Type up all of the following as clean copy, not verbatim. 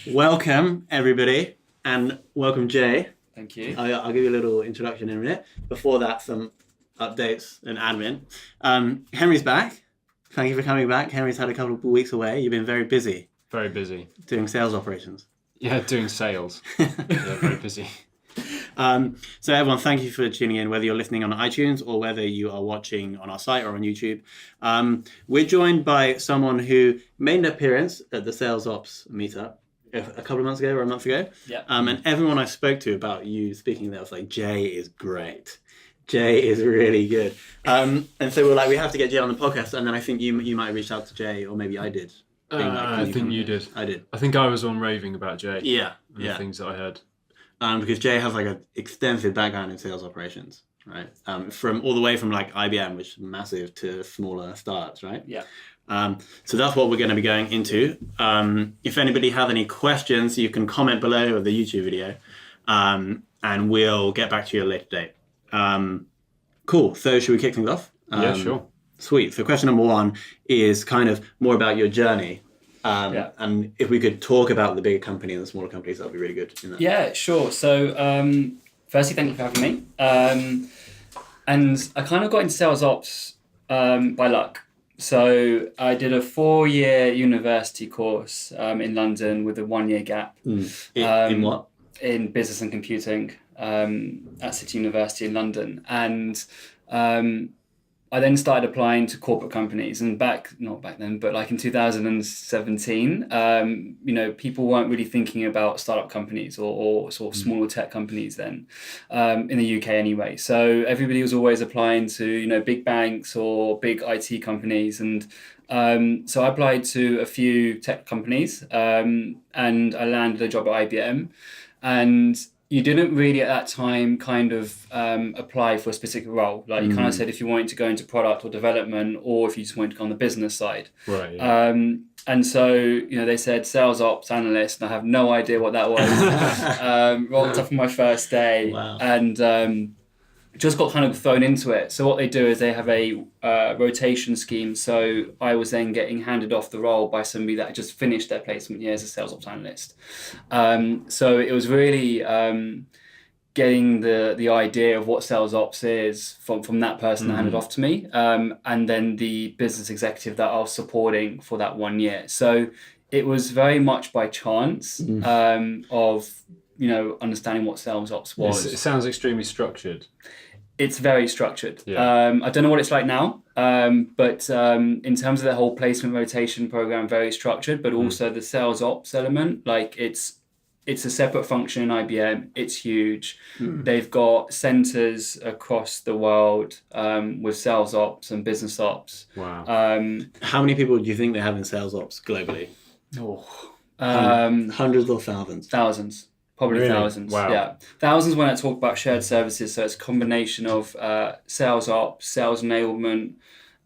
Welcome, everybody, and welcome, Jay. Thank you. I'll give you a little introduction in a minute. Before that, some updates and admin. Henry's back. Thank you for coming back. Henry's had a couple of weeks away. You've been very busy. Very busy. Doing sales operations. Yeah, doing sales. Yeah, very busy. So everyone, thank you for tuning in, whether you're listening on iTunes or whether you are watching on our site or on YouTube. We're joined by someone who made an appearance at the Sales Ops meetup a couple of months ago or a month ago. Yeah. And everyone I spoke to about you speaking there was like, Jay is great. Jay is really good. And so we're like, we have to get Jay on the podcast. And then I think you might have reached out to Jay, or maybe I did. I think you did. I did. I think I was on raving about Jay. Yeah. The things that I heard. Because Jay has like an extensive background in sales operations, right? From all the way from like IBM, which is massive, to smaller startups, right? Yeah. So that's what we're going to be going into. If anybody has any questions, you can comment below of the YouTube video, and we'll get back to you at a later date. Cool. So should we kick things off? Yeah, sure. Sweet. So question number one is kind of more about your journey. And if we could talk about the bigger company and the smaller companies, that would be really good. Yeah, sure. So firstly, thank you for having me. And I kind of got into sales ops by luck. So I did a 4-year university course in London with a 1-year gap. In what? In business and computing at City University in London. And I then started applying to corporate companies, and not back then, but like in 2017, people weren't really thinking about startup companies or sort of smaller tech companies then, in the UK anyway. So everybody was always applying to, big banks or big IT companies. And so I applied to a few tech companies, and I landed a job at IBM. And you didn't really at that time kind of apply for a specific role. Like you kind of said if you wanted to go into product or development, or if you just wanted to go on the business side. Right. Yeah. And so, they said sales ops analyst, and I have no idea what that was. Rolled up on my first day. Wow. And just got kind of thrown into it. So what they do is they have a rotation scheme. So I was then getting handed off the role by somebody that had just finished their placement year as a sales ops analyst. So it was really getting the idea of what sales ops is from that person that handed off to me, and then the business executive that I was supporting for that 1 year. So it was very much by chance of understanding what sales ops was. It sounds extremely structured. It's very structured. Yeah. I don't know what it's like now, but in terms of the whole placement rotation program, very structured, but also the sales ops element, like it's a separate function in IBM. It's huge. They've got centers across the world with sales ops and business ops. Wow. How many people do you think they have in sales ops globally? Hundreds or thousands? Thousands. Probably Really? thousands. Wow. Yeah. Thousands when I talk about shared services. So it's a combination of sales ops, sales enablement,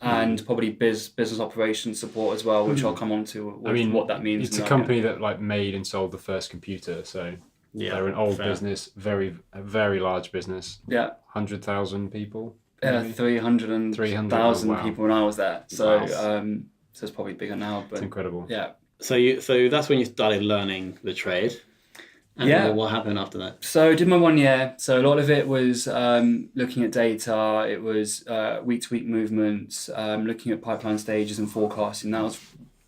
and probably business operations support as well, which I'll come on to what that means. It's a company that made and sold the first computer. So they're an old business, a very large business. Yeah. 100,000 people. 300,000 people when I was there. So Wow. so it's probably bigger now. But It's incredible. Yeah. So that's when you started learning the trade. And what happened after that? So I did my 1 year. So a lot of it was looking at data. It was week-to-week movements, looking at pipeline stages and forecasting. That was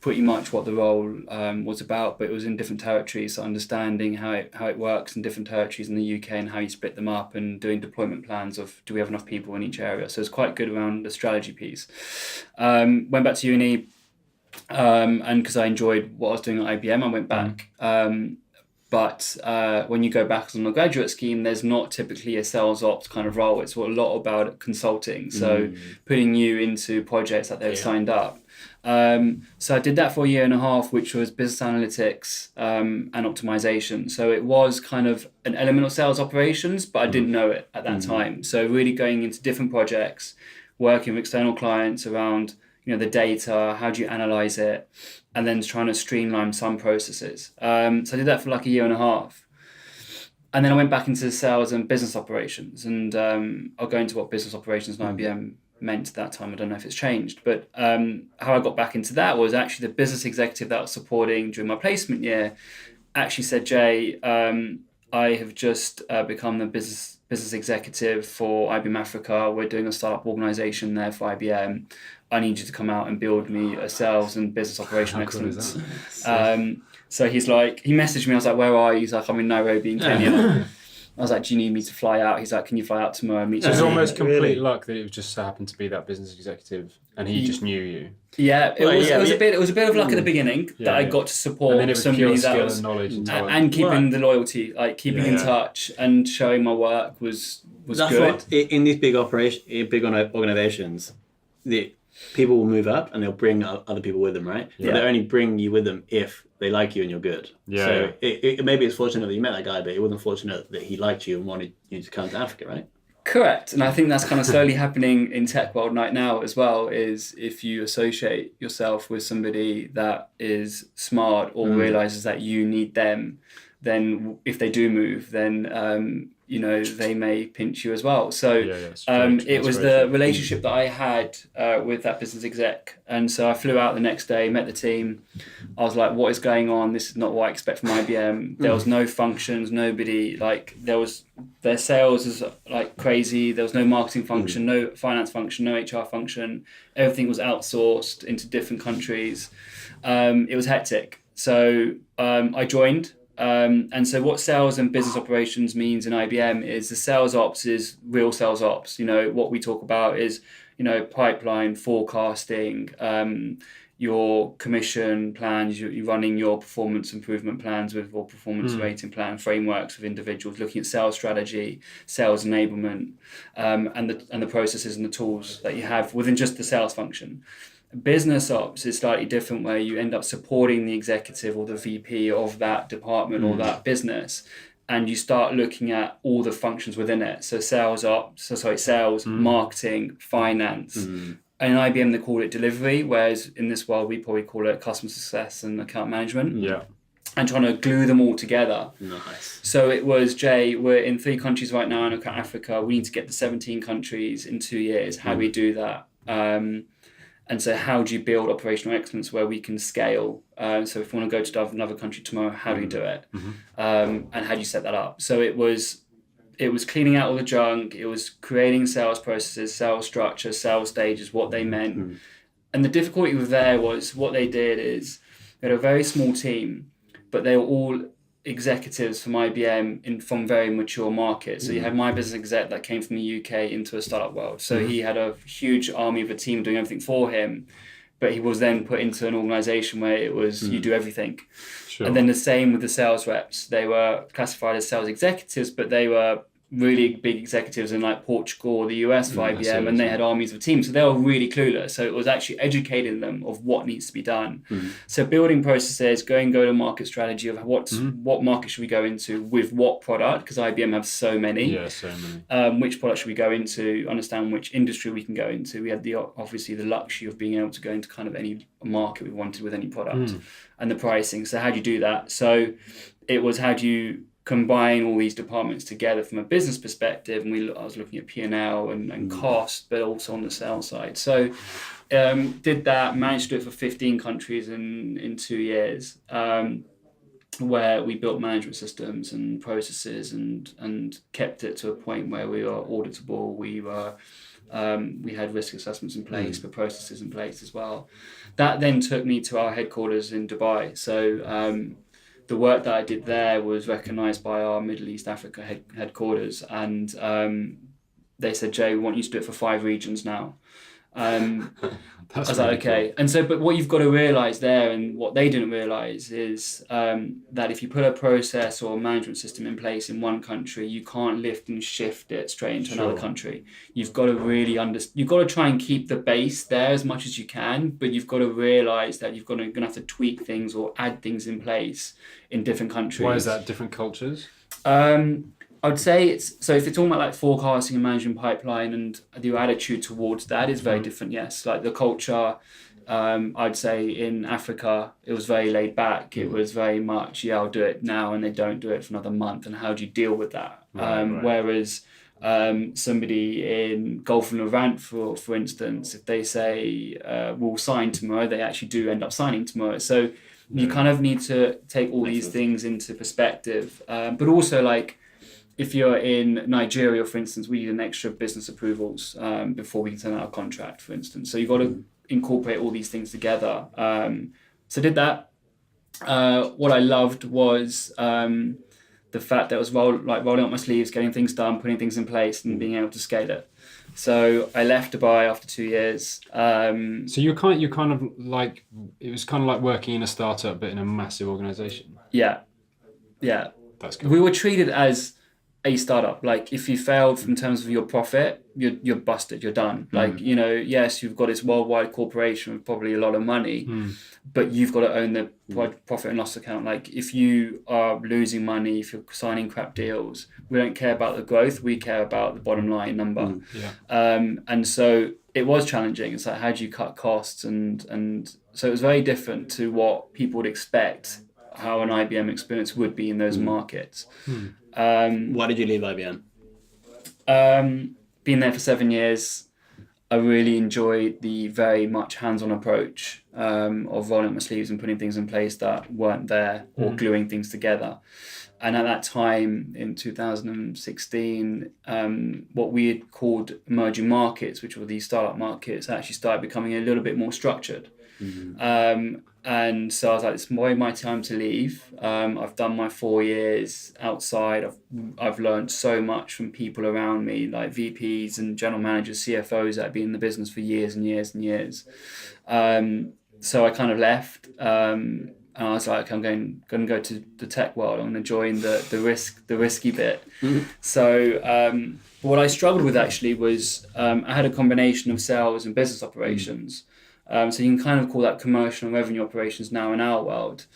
pretty much what the role was about, but it was in different territories. So understanding how it works in different territories in the UK and how you split them up, and doing deployment plans of do we have enough people in each area. So it's quite good around the strategy piece. Went back to uni, and because I enjoyed what I was doing at IBM, I went back. But when you go back on the graduate scheme, there's not typically a sales ops kind of role. It's a lot about consulting. So putting you into projects that they've signed up. So I did that for 1.5 years, which was business analytics and optimization. So it was kind of an element of sales operations, but I didn't know it at that time. So really going into different projects, working with external clients around the data, how do you analyze it, and then trying to streamline some processes. So I did that for like 1.5 years. And then I went back into sales and business operations, and I'll go into what business operations and IBM meant at that time. I don't know if it's changed, but how I got back into that was actually the business executive that I was supporting during my placement year actually said, Jay, I have just become the business executive for IBM Africa. We're doing a startup organization there for IBM. I need you to come out and build me a sales and business operation excellence. So he's like, he messaged me. I was like, where are you? He's like, I'm in Nairobi in Kenya. I was like, do you need me to fly out? He's like, can you fly out tomorrow and meet you? It was almost complete luck that it just so happened to be that business executive and he just knew you. Yeah, it was a bit of luck at the beginning that I got to support and then somebody that skill was and knowledge and keeping the loyalty, like keeping in touch and showing my work was That's good. What, in these big organizations, the people will move up and they'll bring other people with them, right? Yeah. But they only bring you with them if they like you and you're good. Yeah. So maybe it's fortunate that you met that guy, but it wasn't fortunate that he liked you and wanted you to come to Africa, right? Correct. And I think that's kind of slowly happening in tech world right now as well, is if you associate yourself with somebody that is smart or realizes that you need them, then if they do move, then they may pinch you as well. So it was the relationship that I had with that business exec. And so I flew out the next day, met the team. I was like, what is going on? This is not what I expect from IBM. There was no functions, nobody, their sales is like crazy. There was no marketing function, no finance function, no HR function. Everything was outsourced into different countries. It was hectic. So I joined. And so what sales and business operations means in IBM is the sales ops is real sales ops. What we talk about is, pipeline, forecasting, your commission plans, you're running your performance improvement plans with your performance rating plan frameworks with individuals, looking at sales strategy, sales enablement, and the processes and the tools that you have within just the sales function. Business ops is slightly different, where you end up supporting the executive or the VP of that department or that business, and you start looking at all the functions within it. So sales, marketing, finance. And in IBM they call it delivery, whereas in this world we probably call it customer success and account management. Yeah. And trying to glue them all together. Nice. So it was, Jay, we're in 3 countries right now in Africa. We need to get to 17 countries in 2 years. How do we do that? And so how do you build operational excellence where we can scale? So if we want to go to another country tomorrow, how do you do it? And how do you set that up? So it was cleaning out all the junk. It was creating sales processes, sales structure, sales stages, what they meant. And the difficulty with there was what they did is they had a very small team, but they were all executives from IBM from very mature markets. So you had my business exec that came from the UK into a startup world. So he had a huge army of a team doing everything for him, but he was then put into an organization where it was you do everything. Sure. And then the same with the sales reps. They were classified as sales executives, but they were really big executives in like Portugal or the US for IBM, and they had armies of teams. So they were really clueless. So it was actually educating them of what needs to be done. So building processes, go-to-market strategy of what market should we go into with what product, because IBM have so many. Yeah, so many. Which product should we go into, understand which industry we can go into. We had obviously the luxury of being able to go into kind of any market we wanted with any product, and the pricing. So how do you do that? So it was, how do you combine all these departments together from a business perspective, and I was looking at P&L and cost, but also on the sales side. So did that, managed to do it for 15 countries in 2 years, where we built management systems and processes and kept it to a point where we were auditable. We had risk assessments in place, but processes in place as well. That then took me to our headquarters in Dubai. So the work that I did there was recognised by our Middle East Africa headquarters, and they said, Jay, we want you to do it for 5 regions now. I was like, okay. Cool. And so, but what you've got to realise there, and what they didn't realise, is that if you put a process or a management system in place in one country, you can't lift and shift it straight into another country. You've got to really you've got to try and keep the base there as much as you can, but you've got to realise that you're going to have to tweak things or add things in place in different countries. Why is that? Different cultures? I would say if you're talking about like forecasting and managing pipeline, and your attitude towards that is very different. Yes, like the culture, I'd say in Africa, it was very laid back. It was very much, I'll do it now, and they don't do it for another month. And how do you deal with that? Whereas somebody in Gulf and Levant, for instance, if they say we'll sign tomorrow, they actually do end up signing tomorrow. So You kind of need to take all these things into perspective. But also, like, if you're in Nigeria, for instance, we need an extra business approvals before we can send out a contract, for instance. So you've got to incorporate all these things together. So I did that. What I loved was the fact that it was rolling up my sleeves, getting things done, putting things in place, and being able to scale it. So I left Dubai after 2 years. So you're kind of like, it was kind of like working in a startup, but in a massive organization. Yeah. That's good. We were treated as a startup. Like, if you failed in terms of your profit, you're busted, you're done. Like, yes, you've got this worldwide corporation with probably a lot of money, but you've got to own the profit and loss account. Like, if you are losing money, if you're signing crap deals, we don't care about the growth, we care about the bottom line number. And so it was challenging. It's like, how do you cut costs? And so it was very different to what people would expect how an IBM experience would be in those markets. Why did you leave IBM? Been there for 7 years. I really enjoyed the very much hands-on approach of rolling up my sleeves and putting things in place that weren't there, or gluing things together. And at that time in 2016, what we had called emerging markets, which were these startup markets, actually started becoming a little bit more structured. And so I was like, it's my time to leave. I've done my 4 years outside. I've learned so much from people around me, like VPs and general managers, CFOs that have been in the business for years and years and years. So I kind of left. And I was like, I'm going to go to the tech world. I'm going to join the risky bit. So what I struggled with actually was I had a combination of sales and business operations. So you can kind of call that commercial and revenue operations now in our world.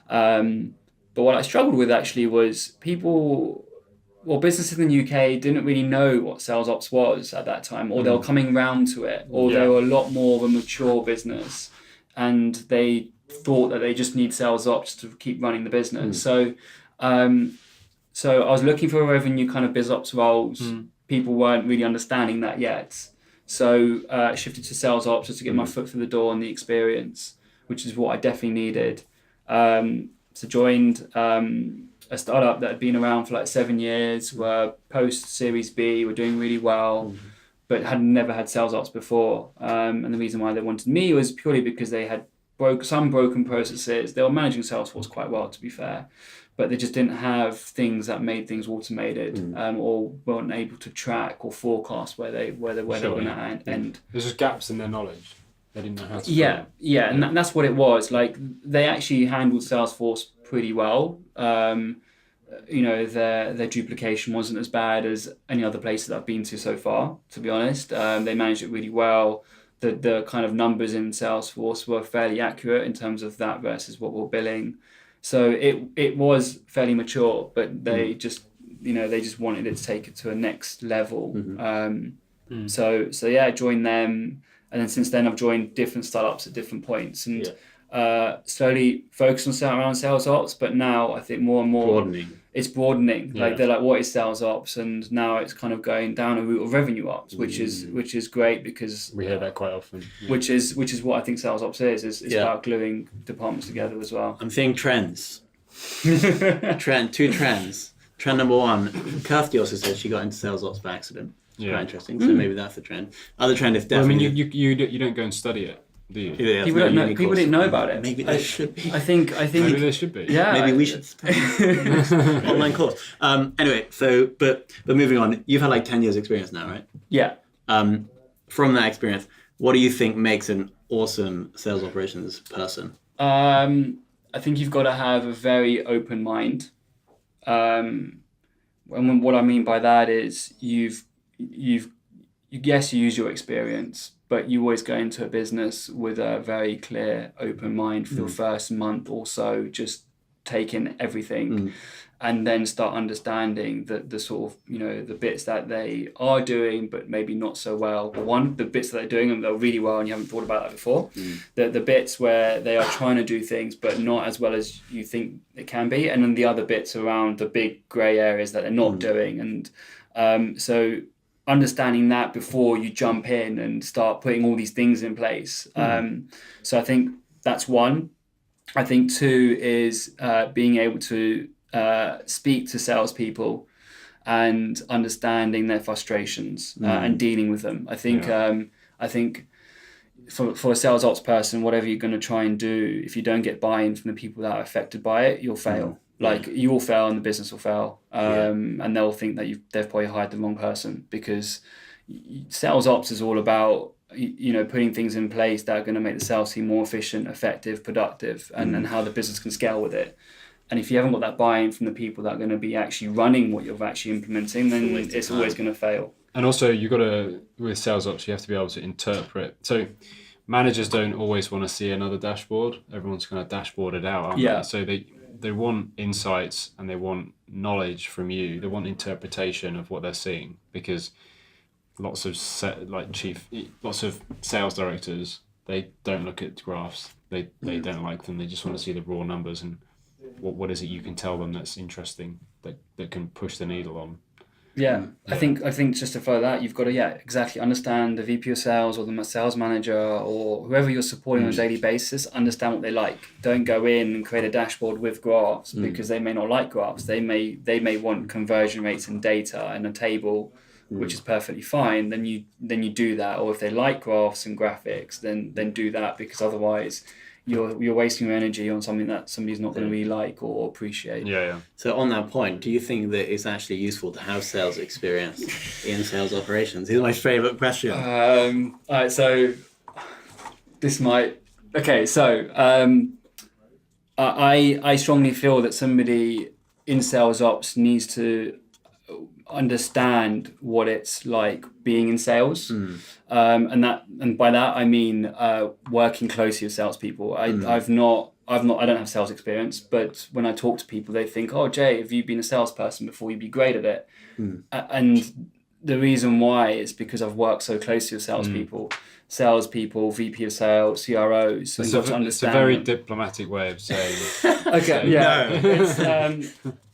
But what I struggled with actually was businesses in the UK didn't really know what sales ops was at that time, or they were coming round to it, or they were a lot more of a mature business, and they thought that they just need sales ops to keep running the business. So I was looking for revenue kind of biz ops roles. People weren't really understanding that yet. So I shifted to sales ops just to get my foot through the door and the experience, which is what I definitely needed. So joined a startup that had been around for like 7 years, were post Series B, were doing really well, but had never had sales ops before. And the reason why they wanted me was purely because they had some broken processes. They were managing Salesforce quite well, to be fair, but they just didn't have things that made things automated, or weren't able to track or forecast where they were going to end. There's just gaps in their knowledge. They didn't know how to. Yeah, and that's what it was. Like, they actually handled Salesforce pretty well. Their duplication wasn't as bad as any other place that I've been to so far, to be honest. They managed it really well. The kind of numbers in Salesforce were fairly accurate in terms of that versus what we're billing. So it was fairly mature, but they just wanted it to take it to a next level. So I joined them, and then since then I've joined different startups at different points, and slowly focused on around sales ops. But now I think more and more it's broadening. Like, they're like, what is sales ops? And now it's kind of going down a route of revenue ops, which is great, because we hear that quite often. Which is what I think sales ops is about gluing departments together as well. I'm seeing trends. Two trends. Trend number one, Kirsty also said she got into sales ops by accident. It's quite interesting. So maybe that's the trend. Other trend is definitely. You don't go and study it, do you? Yeah, people didn't know about it. Maybe there should be. I think maybe there should be. Yeah. Maybe we should online course. Anyway, but moving on. You've had like 10 years experience now, right? Yeah. From that experience, what do you think makes an awesome sales operations person? I think you've got to have a very open mind. And what I mean by that is you use your experience, but you always go into a business with a very clear, open mind for the first month or so, just take in everything, and then start understanding the sort of, the bits that they are doing, but maybe not so well. The bits that they're doing and they're really well and you haven't thought about that before. The bits where they are trying to do things, but not as well as you think it can be. And then the other bits around the big grey areas that they're not doing. And so understanding that before you jump in and start putting all these things in place. So I think that's one. I think 2 is being able to speak to salespeople and understanding their frustrations and dealing with them. I think for a sales ops person, whatever you're going to try and do, if you don't get buy-in from the people that are affected by it, you'll fail. Like you will fail and the business will fail, and they'll think that they've probably hired the wrong person, because sales ops is all about putting things in place that are going to make the sales team more efficient, effective, productive, and how the business can scale with it. And if you haven't got that buy-in from the people that are going to be actually running what you're actually implementing, then it's always going to fail. And also, with sales ops, you have to be able to interpret. So managers don't always want to see another dashboard. Everyone's kind of dashboarded out, aren't they? So they want insights and they want knowledge from you. They want interpretation of what they're seeing, because lots of sales directors, they don't look at graphs. They don't like them. They just want to see the raw numbers and what is it you can tell them that's interesting, that can push the needle on. Yeah. I think just to follow that, you've got to exactly understand the VP of sales or the sales manager or whoever you're supporting on a daily basis. Understand what they like. Don't go in and create a dashboard with graphs because they may not like graphs. They may want conversion rates and data and a table, which is perfectly fine. Then you do that. Or if they like graphs and graphics, then do that, because otherwise you're wasting your energy on something that somebody's not going to really like or appreciate. Yeah. So on that point, do you think that it's actually useful to have sales experience in sales operations? This is my favourite question. All right, so this might... Okay, so I strongly feel that somebody in sales ops needs to understand what it's like being in sales, and by that I mean working closely with salespeople. I don't have sales experience, but when I talk to people, they think, "Oh, Jay, have you been a salesperson before? You'd be great at it." And the reason why is because I've worked so closely with salespeople, VP of sales, CROs. It's a very diplomatic way of saying. Okay, yeah. It's,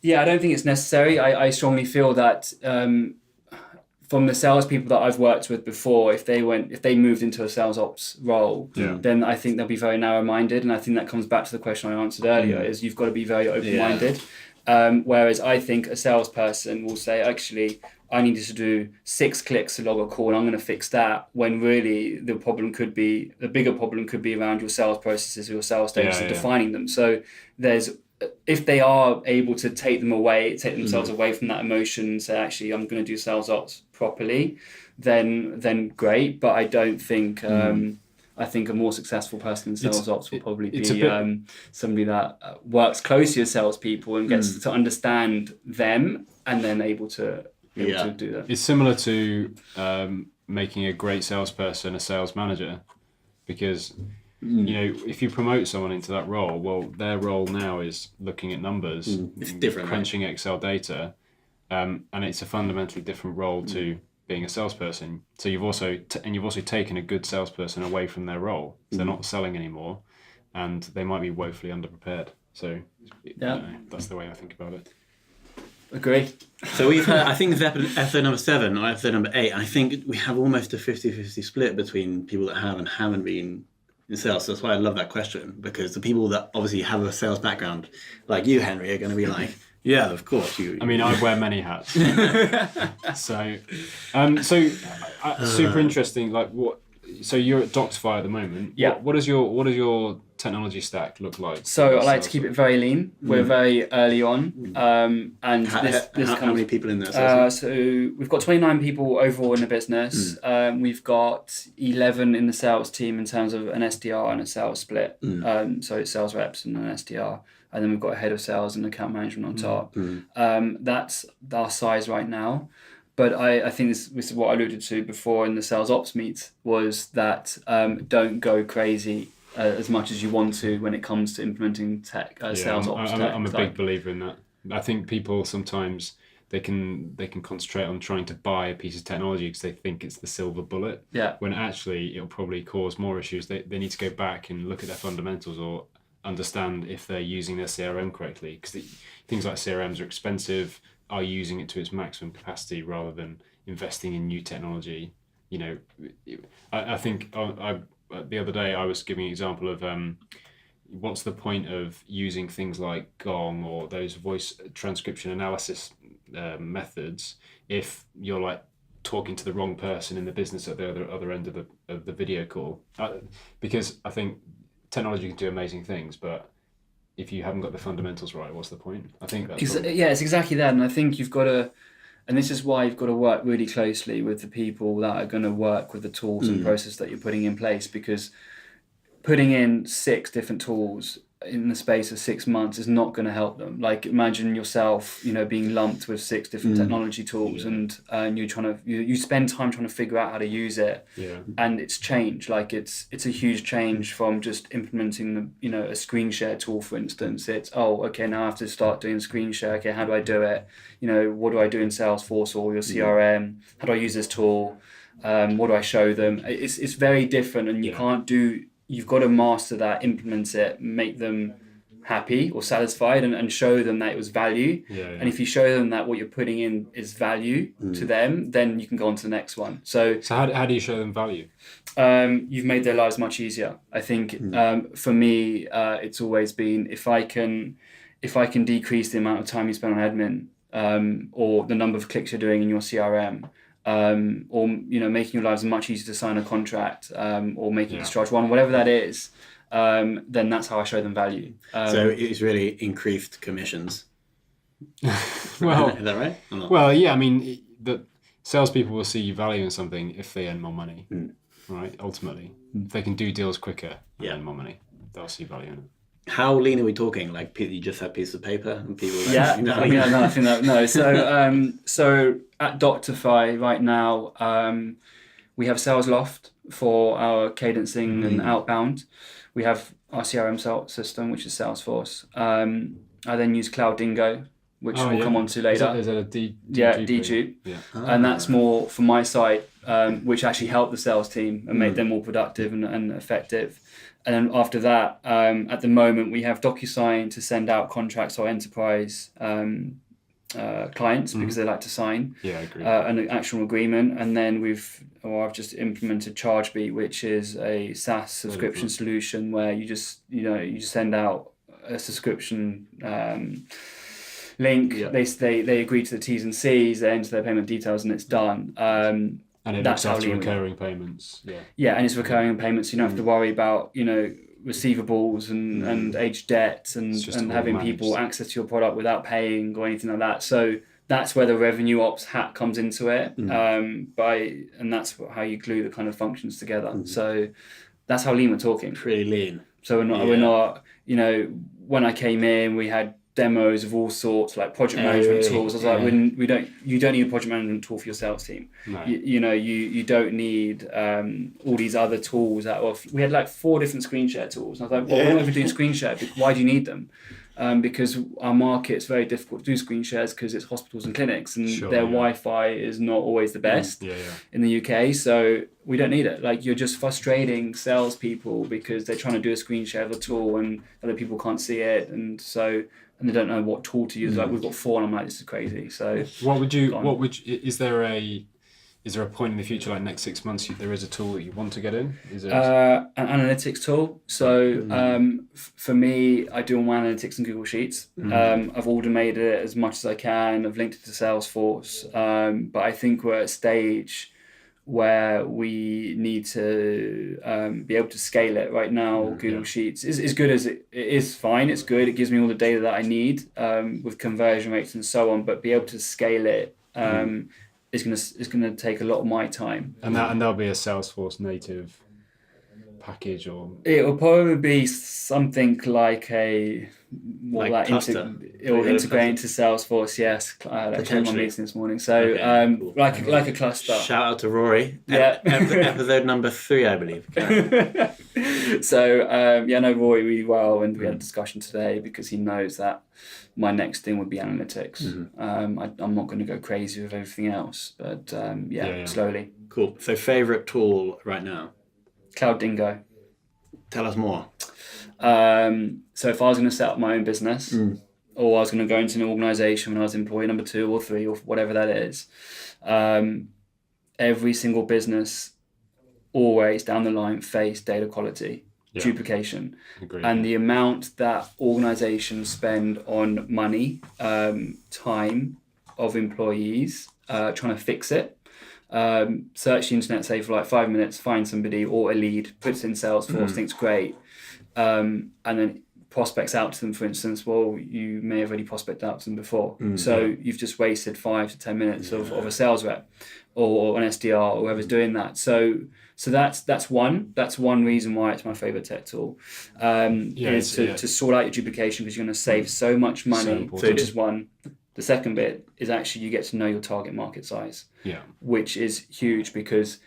I don't think it's necessary. I strongly feel that from the salespeople that I've worked with before, if they moved into a sales ops role, then I think they'll be very narrow-minded, and I think that comes back to the question I answered earlier: is you've got to be very open-minded. Whereas I think a salesperson will say, actually, I needed to do 6 clicks to log a call and I'm going to fix that, when really the bigger problem could be around your sales processes or your sales stages and defining them. So if they are able to take themselves away from that emotion and say, actually, I'm going to do sales ops properly, then great. But I don't think, I think a more successful person in sales ops will probably be somebody that works closely with salespeople and gets to understand them and then able to do that. It's similar to making a great salesperson a sales manager, because if you promote someone into that role, well, their role now is looking at numbers, it's different, crunching Excel data, and it's a fundamentally different role to being a salesperson. So you've also taken a good salesperson away from their role. So they're not selling anymore, and they might be woefully underprepared. So that's the way I think about it. Agree. So we've had, I think it's episode number 7 or episode number 8, and I think we have almost a 50-50 split between people that have and haven't been in sales. So that's why I love that question, because the people that obviously have a sales background, like you, Henry, are going to be like, yeah, of course. I wear many hats. So super interesting. Like what? So you're at Doctify at the moment. Yeah. What does your technology stack look like? So I like to keep it very lean. We're very early on, and how many people in there? So we've got 29 people overall in the business. We've got 11 in the sales team in terms of an SDR and a sales split. So it's sales reps and an SDR, and then we've got a head of sales and account management on top. That's our size right now. But I think this is what I alluded to before in the sales ops meet, was that don't go crazy as much as you want to when it comes to implementing tech, sales ops tech. I'm a big believer in that. I think people sometimes they can concentrate on trying to buy a piece of technology because they think it's the silver bullet. Yeah. When actually it'll probably cause more issues. They need to go back and look at their fundamentals or understand if they're using their CRM correctly, because things like CRMs are expensive. Are using it to its maximum capacity rather than investing in new technology. I think the other day I was giving an example of what's the point of using things like Gong or those voice transcription analysis methods if you're like talking to the wrong person in the business at the other end of the video call? Because I think technology can do amazing things, but if you haven't got the fundamentals right, what's the point? I think that's it's exactly that, and I think you've got to. And this is why you've got to work really closely with the people that are going to work with the tools and process that you're putting in place, because putting in 6 different tools in the space of 6 months is not going to help them. Like, imagine yourself, being lumped with 6 different technology tools, and you're trying to you spend time trying to figure out how to use it. And it's change. Like, it's a huge change from just implementing a screen share tool, for instance. It's okay, now I have to start doing screen share. Okay, how do I do it? What do I do in Salesforce or your CRM? How do I use this tool? What do I show them? It's very different, and you can't do. You've got to master that, implement it, make them happy or satisfied, and show them that it was value. And if you show them that what you're putting in is value to them, then you can go on to the next one. So how do you show them value? You've made their lives much easier. I think for me, it's always been if I can decrease the amount of time you spend on admin, or the number of clicks you're doing in your CRM, or making your lives much easier to sign a contract, or making discharge one, whatever that is, then that's how I show them value. So it's really increased commissions. Well, is that right? Well, yeah. I mean, the salespeople will see value in something if they earn more money, right? Ultimately, if they can do deals quicker and earn more money, they'll see value in it. How lean are we talking? Like, you just have pieces of paper and people. So at Doctify right now, we have SalesLoft for our cadencing and outbound. We have our CRM system, which is Salesforce. I then use Cloud Dingo, which we'll come on to later. Is that a D? D-Tube. Yeah. And that's more for my side, which actually helped the sales team and made them more productive and effective. And then after that, at the moment, we have DocuSign to send out contracts to our enterprise clients because they like to sign an actual agreement. And then I've just implemented ChargeBeat, which is a SaaS subscription solution where you just send out a subscription link. They agree to the T's and C's, they enter their payment details, and it's done. And it looks after recurring payments. Yeah, and it's recurring payments. So you don't have to worry about receivables and aged debts and having people access to your product without paying or anything like that. So that's where the revenue ops hat comes into it. And that's how you glue the kind of functions together. So that's how lean we're talking. Pretty lean. So we're not. When I came in, we had demos of all sorts, like project management tools. I was like, you don't need a project management tool for your sales team. No. You don't need all these other tools. We had like 4 different screen share tools. And I was like, well, we're not even doing screen share. Why do you need them? Because our market's very difficult to do screen shares because it's hospitals and clinics, and their Wi-Fi is not always the best in the UK. So we don't need it. Like, you're just frustrating salespeople because they're trying to do a screen share of a tool and other people can't see it, and they don't know what tool to use. Like, we've got 4, and I'm like, this is crazy. So is there a point in the future, like next 6 months, there is a tool that you want to get in? Is there an analytics tool? So for me, I do all my analytics in Google Sheets. I've automated it as much as I can. I've linked it to Salesforce. But I think we're at a stage where we need to be able to scale it. Right now, Google Sheets is good as it is. Fine, it's good. It gives me all the data that I need with conversion rates and so on. But be able to scale it is gonna take a lot of my time. And that'll be a Salesforce native package, or it will probably be something like it will integrate into Salesforce. Yes, I had actually my meeting this morning. So like a cluster. Shout out to Rory. Episode number 3, I believe. So I know Rory really well, and we had a discussion today because he knows that my next thing would be analytics. I'm not going to go crazy with everything else, but slowly. Cool. So favorite tool right now? Cloud Dingo. Tell us more. So if I was going to set up my own business, or I was going to go into an organisation when I was employee number 2 or 3 or whatever that is, every single business always down the line face data quality. duplication. Agreed. And the amount that organizations spend on money, time of employees trying to fix it. Search the internet, say for like 5 minutes, find somebody or a lead, puts in Salesforce, thinks great, and then prospects out to them, for instance. Well, you may have already prospected out to them before, so you've just wasted 5 to 10 minutes of a sales rep or an SDR or whoever's doing that. So that's one reason why it's my favorite tech tool, is to sort out your duplication, because you're going to save so much money, which is one. The second bit is actually you get to know your target market size, which is huge, because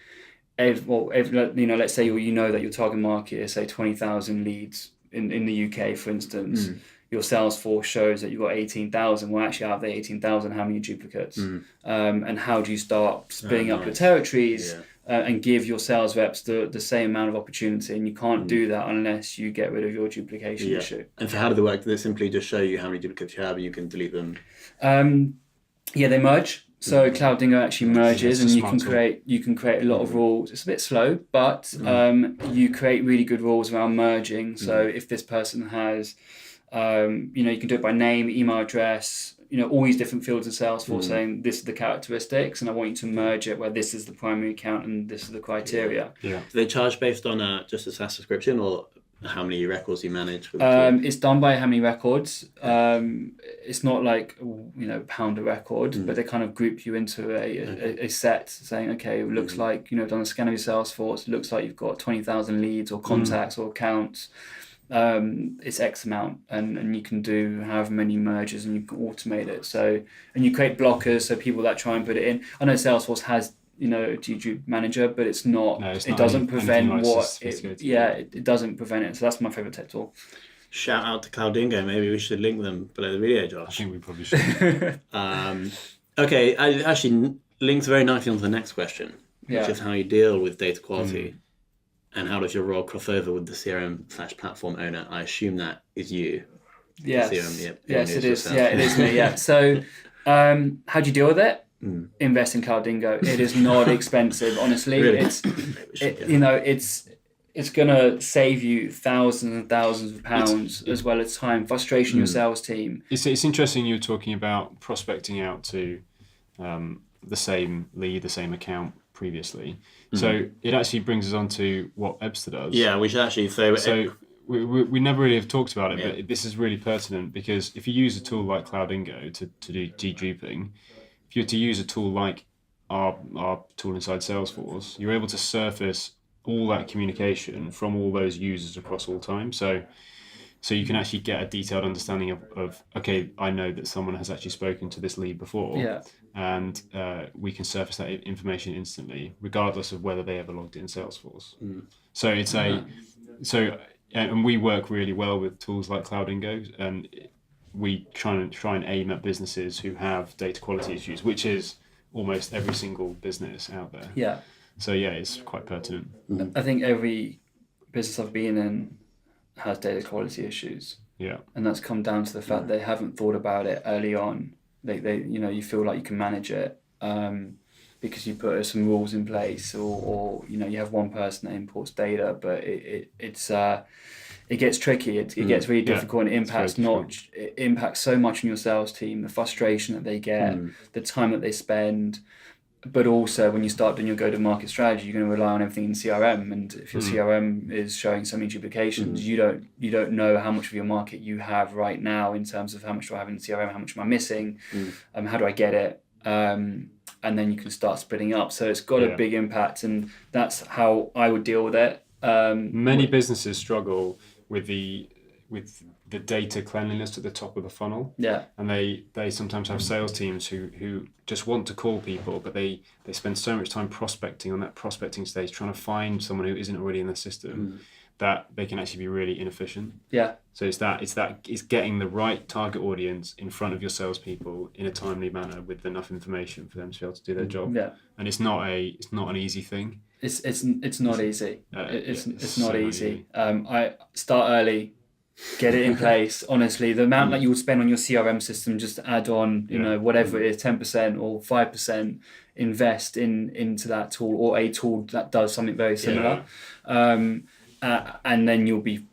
let's say you know that your target market is say 20,000 leads in the UK, for instance. Your Salesforce shows that you've got 18,000. Well, actually, out of the 18,000, how many duplicates? And how do you start splitting up your territories and give your sales reps the same amount of opportunity? And you can't do that unless you get rid of your duplication issue. And so how do they work? Do they simply just show you how many duplicates you have and you can delete them? They merge. So Cloud Dingo actually merges, and you can create a lot of rules. It's a bit slow, but you create really good rules around merging. So if this person has, you can do it by name, email address, all these different fields in Salesforce, saying this is the characteristics, and I want you to merge it where this is the primary account and this is the criteria. Do they charge based on just a SaaS subscription, or how many records you manage? It's done by how many records. It's not like pound a record, but they kind of group you into a set, saying, okay, it looks like done a scan of your Salesforce. It looks like you've got 20,000 leads or contacts or accounts. It's X amount, and you can do however many mergers, and you can automate it. So, and you create blockers, so people that try and put it in. I know Salesforce has a dedupe manager, but it's not. No, it doesn't prevent what. It doesn't prevent it. So that's my favorite tech tool. Shout out to Cloud Dingo. Maybe we should link them below the video, Josh. I think we probably should. Okay, I actually links very nicely onto the next question, which is how you deal with data quality. And how does your role cross over with the CRM/platform owner? I assume that is you. Yes. CRM, yes, it is. Yeah, it is me. Yeah. So, how do you deal with it? Invest in Cloud Dingo. It is not expensive, honestly. Really? It's gonna save you thousands and thousands of pounds, as well as time, frustration your sales team. It's interesting you were talking about prospecting out to the same lead, the same account previously. So it actually brings us on to what Ebster does. Yeah, we should actually So we never really have talked about it, but this is really pertinent, because if you use a tool like Cloud Dingo to do deduping, if you're to use a tool like our tool inside Salesforce, you're able to surface all that communication from all those users across all time. So you can actually get a detailed understanding of okay, I know that someone has actually spoken to this lead before, and we can surface that information instantly, regardless of whether they ever logged in Salesforce. So it's and we work really well with tools like Cloud Dingo, and we try and aim at businesses who have data quality issues, which is almost every single business out there. Yeah. So it's quite pertinent. I think every business I've been in has data quality issues. Yeah. And that's come down to the fact they haven't thought about it early on. They you feel like you can manage it because you put some rules in place, or you have one person that imports data, but it gets tricky. It gets really difficult, and it impacts so much on your sales team, the frustration that they get, the time that they spend. But also, when you start doing your go-to-market strategy, you're going to rely on everything in CRM. And if your CRM is showing so many duplications, you don't know how much of your market you have right now in terms of how much do I have in CRM, how much am I missing, how do I get it, and then you can start splitting up. So it's got a big impact, and that's how I would deal with it. Many businesses struggle with the data cleanliness at the top of the funnel. Yeah. And they sometimes have sales teams who just want to call people, but they spend so much time prospecting on that prospecting stage, trying to find someone who isn't already in the system, that they can actually be really inefficient. Yeah. So it's getting the right target audience in front of your salespeople in a timely manner with enough information for them to be able to do their job. Yeah. And it's not an easy thing. It's not easy. It's not so easy. I start early. Get it in place. Honestly, the amount that you would spend on your CRM system just to add on, whatever it is, 10% or 5%, invest into that tool or a tool that does something very similar. And and then you'll be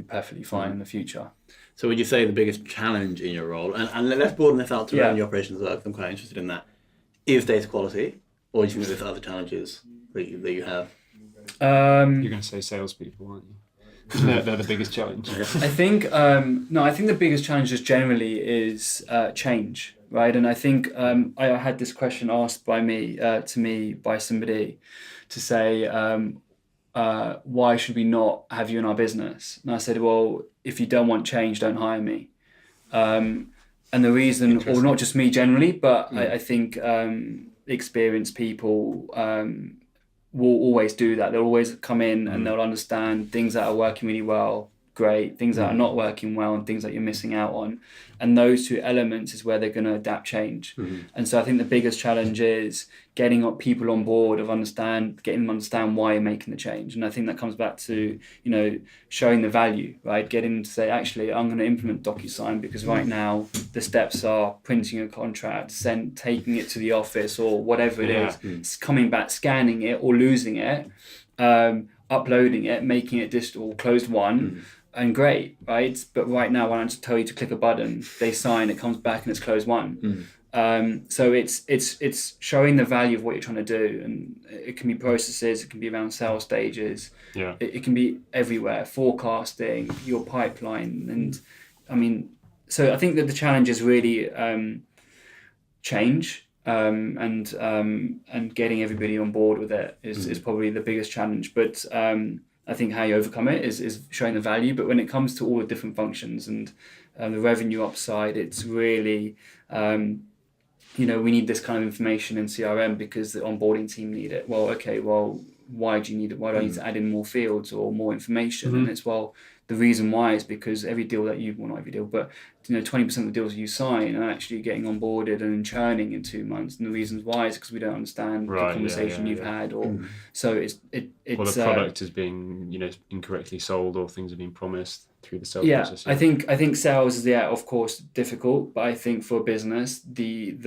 perfectly fine in the future. So would you say the biggest challenge in your role, and let's broaden this out to revenue operations as well, 'cause I'm quite interested in that, is data quality, or do you think there's other challenges that you have? You're going to say salespeople, aren't you? They're the biggest challenge. I think I think the biggest challenge just generally is change, right? And I think I had this question asked to me by somebody to say, why should we not have you in our business? And I said, well, if you don't want change, don't hire me. And the reason, or not just me generally, but I think experienced people will always do that. They'll always come in and they'll understand things that are working really well, great, things that are not working well, and things that you're missing out on. And those two elements is where they're going to adapt change. And so I think the biggest challenge is getting people on board getting them to understand why you're making the change. And I think that comes back to, showing the value, right? Getting them to say, actually, I'm going to implement DocuSign because right now the steps are printing a contract, taking it to the office or whatever it is, coming back, scanning it or losing it, uploading it, making it digital, closed one. And great, right? But right now, when I just tell you to click a button, they sign, it comes back, and it's closed one. So it's showing the value of what you're trying to do, and it can be processes, it can be around sales stages, it can be everywhere, forecasting, your pipeline, and I mean, so I think that the challenge is really change, and getting everybody on board with it is probably the biggest challenge, but. I think how you overcome it is showing the value. But when it comes to all the different functions and the revenue upside, it's really, we need this kind of information in CRM because the onboarding team need it. Well, okay, why do you need it? Why do I need to add in more fields or more information? And it's, the reason why is because every deal that not every deal, but 20% of the deals you sign are actually getting onboarded and churning in 2 months. And the reasons why is because we don't understand the conversation you've had, or so it's or the product is being incorrectly sold, or things are being promised through the sales process. I think sales is of course difficult, but I think for a business the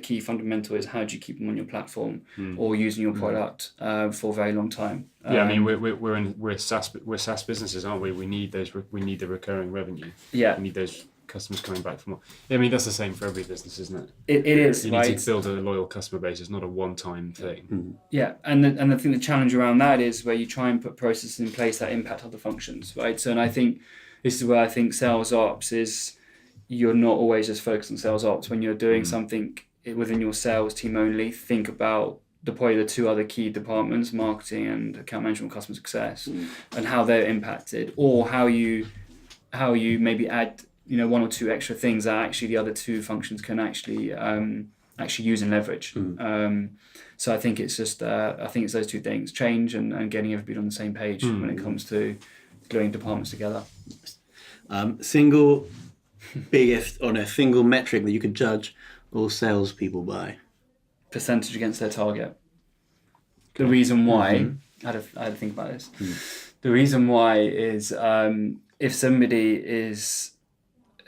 key fundamental is how do you keep them on your platform or using your product for a very long time. I mean we're SaaS businesses, aren't we? We need the recurring revenue. We need those customers coming back for more. I mean that's the same for every business, isn't it? It is. You need to build a loyal customer base. It's not a one-time thing. And I think the challenge around that is where you try and put processes in place that impact other functions, right? So and I think this is where I think sales ops is, you're not always just focused on sales ops. When you're doing something within your sales team only, think about probably the two other key departments, marketing and account management, customer success, and how they're impacted, or how you maybe add one or two extra things that actually the other two functions can actually use and leverage. So I think it's just it's those two things: change and getting everybody on the same page when it comes to gluing departments together. Single metric that you could judge all salespeople by? Percentage against their target. The reason why, I had to think about this. The reason why is if somebody is,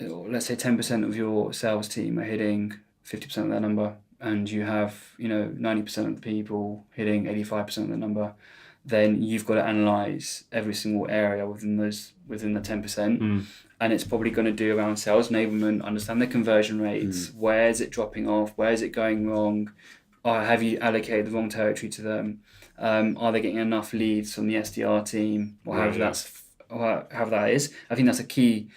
let's say 10% of your sales team are hitting 50% of their number, and you have 90% of the people hitting 85% of the number, then you've got to analyze every single area within the 10%. And it's probably going to do around sales enablement, understand the conversion rates, where is it dropping off, where is it going wrong, or have you allocated the wrong territory to them, are they getting enough leads from the SDR team, or however that is. I think that's a key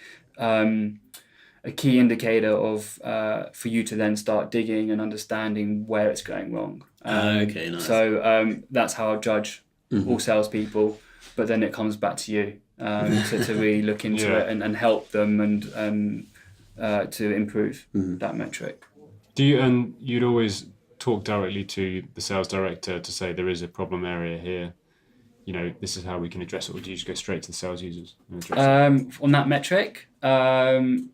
indicator of for you to then start digging and understanding where it's going wrong. Okay, nice. So that's how I judge all salespeople, but then it comes back to you to really look into it and help them and to improve that metric. You'd always talk directly to the sales director to say there is a problem area here, this is how we can address it, or do you just go straight to the sales users and address it? On that metric, I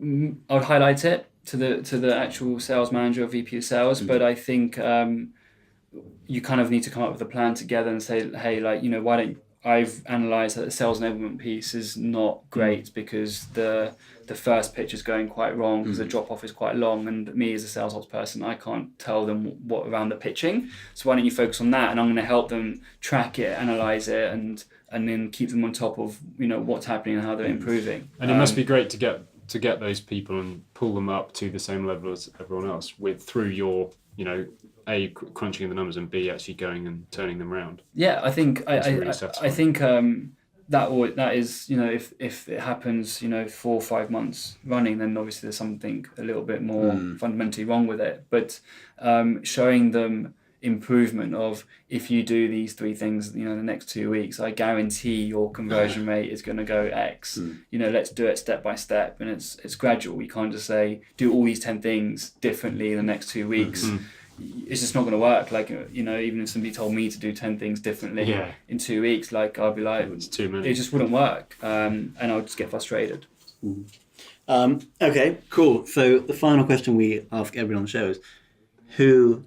would highlight it to the actual sales manager or VP of sales, but I think you kind of need to come up with a plan together and say, hey, why don't I've analysed that the sales enablement piece is not great because the first pitch is going quite wrong because the drop off is quite long, and me as a sales ops person, I can't tell them what around the pitching. So why don't you focus on that, and I'm going to help them track it, analyse it, and then keep them on top of what's happening and how they're improving. And it must be great to get those people and pull them up to the same level as everyone else through your A, crunching the numbers, and B, actually going and turning them around. Yeah, I think really I think that is if it happens 4 or 5 months running, then obviously there's something a little bit more fundamentally wrong with it. But showing them improvement of, if you do these 3 things the next 2 weeks, I guarantee your conversion rate is going to go X. Let's do it step by step, and it's gradual. We can't just say do all these 10 things differently in the next 2 weeks. It's just not going to work. Like, even if somebody told me to do 10 things differently in 2 weeks, like, I'd be like, it's too many. It just wouldn't work. And I would just get frustrated. Okay, cool. So the final question we ask everyone on the show is, who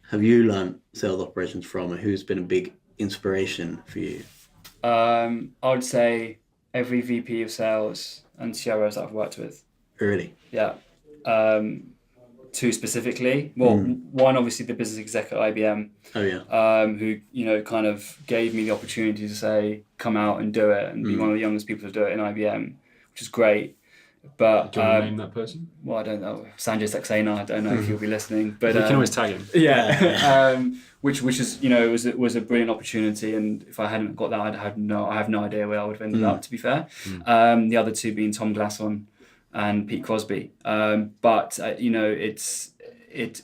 have you learned sales operations from, and who's been a big inspiration for you? I would say every VP of sales and CROs that I've worked with. Really? Yeah. 2 specifically. Well, one, obviously the business exec at IBM. Oh yeah. Who kind of gave me the opportunity to say, come out and do it, and be one of the youngest people to do it in IBM, which is great. But do you want to name that person? Well, I don't know. Sanjay Saxena. I don't know if he'll be listening, but we can always tag him. Yeah. Which is was a brilliant opportunity, and if I hadn't got that, I have no idea where I would have ended up. To be fair, the other 2 being Tom Glasson and Pete Crosby, but it's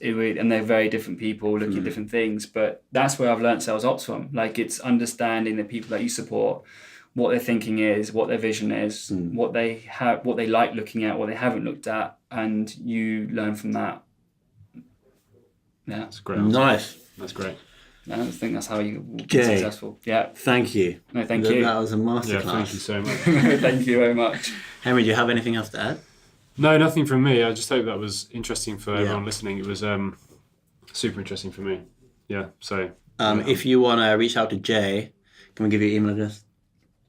really, and they're very different people looking at different things. But that's where I've learned sales ops from. Like, it's understanding the people that you support, what their thinking is, what their vision is, what they like looking at, what they haven't looked at, and you learn from that. Yeah, that's great. Nice. That's great. I think that's how you will be Jay, successful. Yeah. Thank you. No, thank you. That was a masterclass. Yeah, thank you so much. Thank you very much. Henry, do you have anything else to add? No, nothing from me. I just hope that was interesting for everyone listening. It was super interesting for me. Yeah. So if you want to reach out to Jay, can we give you your email address?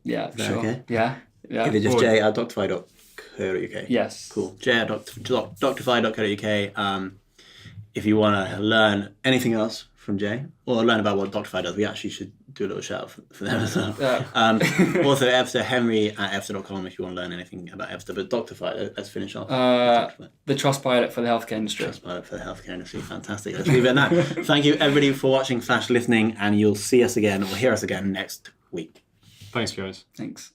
Yeah, sure. Okay. Yeah. Is it just jay@doctify.co.uk? Yes. Cool. jay@doctify.co.uk. If you want to learn anything else from Jay, or learn about what Doctify does, we actually should do a little shout out for them as well. Yeah. Also, Evster, henry@evster.com if you want to learn anything about Evster. But Doctify, let's finish off. The Trustpilot for the healthcare industry. Trustpilot for the healthcare industry. Fantastic. Let's leave it at that. Thank you, everybody, for watching / listening, and you'll see us again, or hear us again next week. Thanks, guys. Thanks.